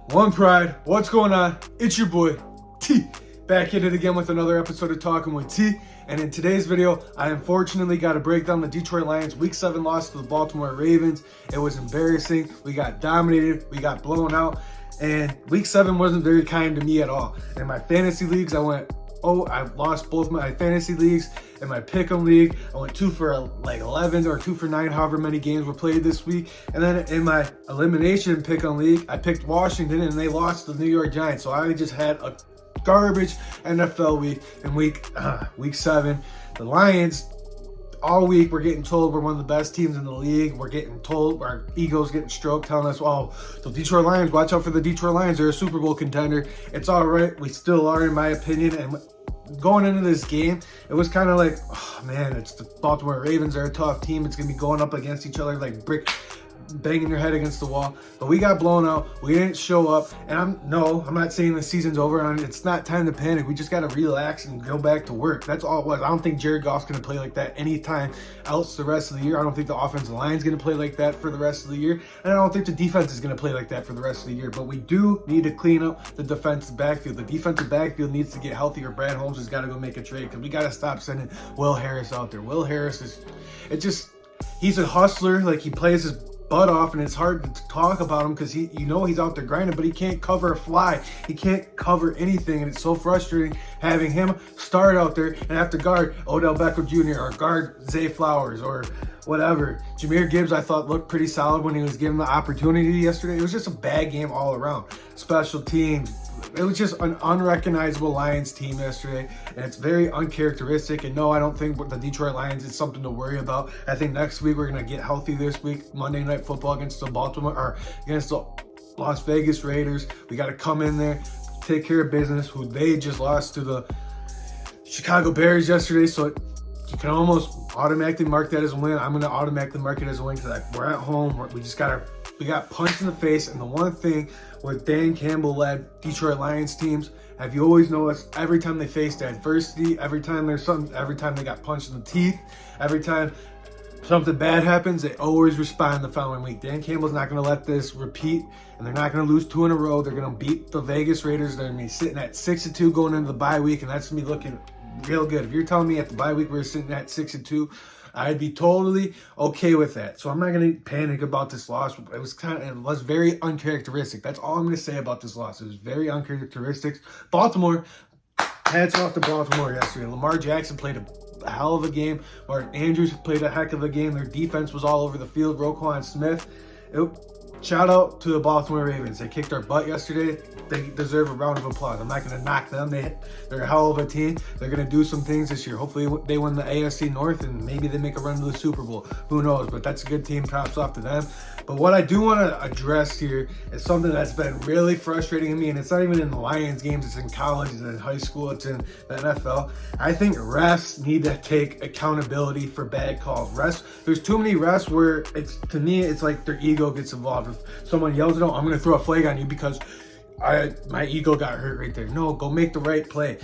One Pride, what's going on? It's your boy, T. Back at it again with another episode of Talking with T. And in today's video, I unfortunately got to break down the Detroit Lions Week 7 loss to the Baltimore Ravens. It was embarrassing. We got dominated. We got blown out. And Week 7 wasn't very kind to me at all. In my fantasy leagues, I lost both my fantasy leagues. In my pick'em league, I went 2 for 11 or 2 for 9, however many games were played this week. And then in my elimination pick'em league, I picked Washington and they lost to the New York Giants. So I just had a garbage NFL week in week 7. The Lions, all week we're getting told we're one of the best teams in the league. We're getting told, our egos getting stroked, telling us, oh, the Detroit Lions, watch out for the Detroit Lions. They're a Super Bowl contender. It's all right. We still are, in my opinion. And going into this game, it was kind of like, oh man, it's the Baltimore Ravens. They're a tough team. It's going to be going up against each other like banging your head against the wall. But we got blown out. We didn't show up. And I'm not saying the season's over. It's not time to panic. We just got to relax and go back to work. That's all it was. I don't think Jared Goff's going to play like that anytime else the rest of the year. I don't think the offensive line's going to play like that for the rest of the year. And I don't think the defense is going to play like that for the rest of the year. But we do need to clean up the defensive backfield. The defensive backfield needs to get healthy, or Brad Holmes has got to go make a trade, because we got to stop sending Will Harris out there. Will Harris he's a hustler. Like, he plays his butt off, and it's hard to talk about him because he's out there grinding, but he can't cover a fly. He can't cover anything, and it's so frustrating having him start out there and have to guard Odell Beckham Jr. or guard Zay Flowers or whatever. Jahmyr Gibbs, I thought, looked pretty solid when he was given the opportunity yesterday. It was just a bad game all around. Special teams, it was just an unrecognizable Lions team yesterday, and it's very uncharacteristic. And no, I don't think the Detroit Lions is something to worry about. I think next week we're going to get healthy this week. Monday Night Football against the Las Vegas Raiders. We got to come in there, take care of business, who they just lost to the Chicago Bears yesterday. So you can almost automatically mark that as a win. I'm going to automatically mark it as a win because we're at home. We got punched in the face. And the one thing with Dan Campbell-led Detroit Lions teams, have you always noticed, every time they faced adversity, every time they got punched in the teeth, every time something bad happens, they always respond the following week. Dan Campbell's not going to let this repeat, and they're not going to lose 2 in a row. They're going to beat the Vegas Raiders. They're going to be sitting at 6-2 going into the bye week, and that's going to be looking real good. If you're telling me at the bye week we're sitting at 6-2, I'd be totally okay with that. So I'm not going to panic about this loss. It was very uncharacteristic. That's all I'm going to say about this loss. It was very uncharacteristic. Baltimore, hats off to Baltimore yesterday. Lamar Jackson played a hell of a game. Mark Andrews played a heck of a game. Their defense was all over the field. Roquan Smith. Shout out to the Baltimore Ravens. They kicked our butt yesterday. They deserve a round of applause. I'm not going to knock them. They're a hell of a team. They're going to do some things this year. Hopefully they win the AFC North and maybe they make a run to the Super Bowl. Who knows? But that's a good team. Props off to them. But what I do want to address here is something that's been really frustrating to me, and it's not even in the Lions games. It's in college, it's in high school, it's in the NFL. I think refs need to take accountability for bad calls. There's too many refs where to me, it's like their ego gets involved. If someone yells at them, I'm going to throw a flag on you because my ego got hurt right there. No, go make the right play.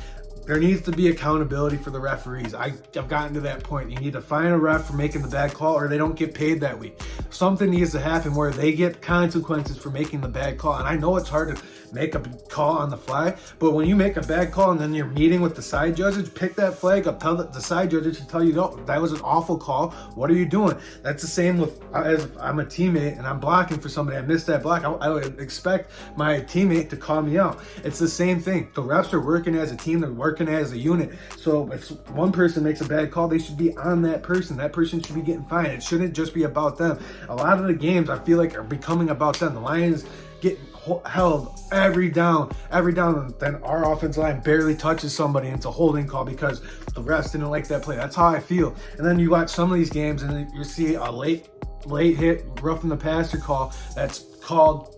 There needs to be accountability for the referees. I've gotten to that point. You need to fine a ref for making the bad call, or they don't get paid that week. Something needs to happen where they get consequences for making the bad call. And I know it's hard to make a call on the fly, but when you make a bad call and then you're meeting with the side judges, pick that flag up. Tell the side judges to tell you, no, that was an awful call. What are you doing? That's the same with, as I'm a teammate and I'm blocking for somebody, I missed that block, I would expect my teammate to call me out. It's the same thing. The refs are working as a team. They're working as a unit. So if one person makes a bad call, they should be on that person. That person should be getting fined. It shouldn't just be about them. A lot of the games I feel like are becoming about them. The Lions get held every down, and then our offensive line barely touches somebody and it's a holding call because the refs didn't like that play. That's how I feel. And then you watch some of these games and you see a late hit, roughing the passer call that's called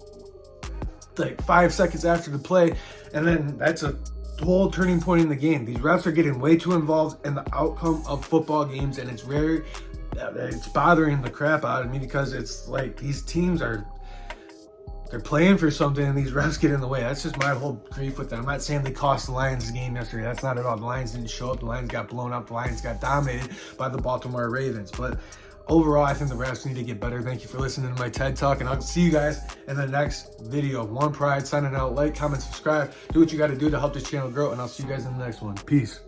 like 5 seconds after the play, and then that's a whole turning point in the game. These refs are getting way too involved in the outcome of football games, and it's bothering the crap out of me because it's like these teams they're playing for something and these refs get in the way. That's just my whole grief with them. I'm not saying they cost the Lions the game yesterday. That's not at all. The Lions didn't show up. The Lions got blown up. The Lions got dominated by the Baltimore Ravens. But overall, I think the refs need to get better. Thank you for listening to my TED Talk, and I'll see you guys in the next video. One Pride signing out. Like, comment, subscribe. Do what you got to do to help this channel grow, and I'll see you guys in the next one. Peace.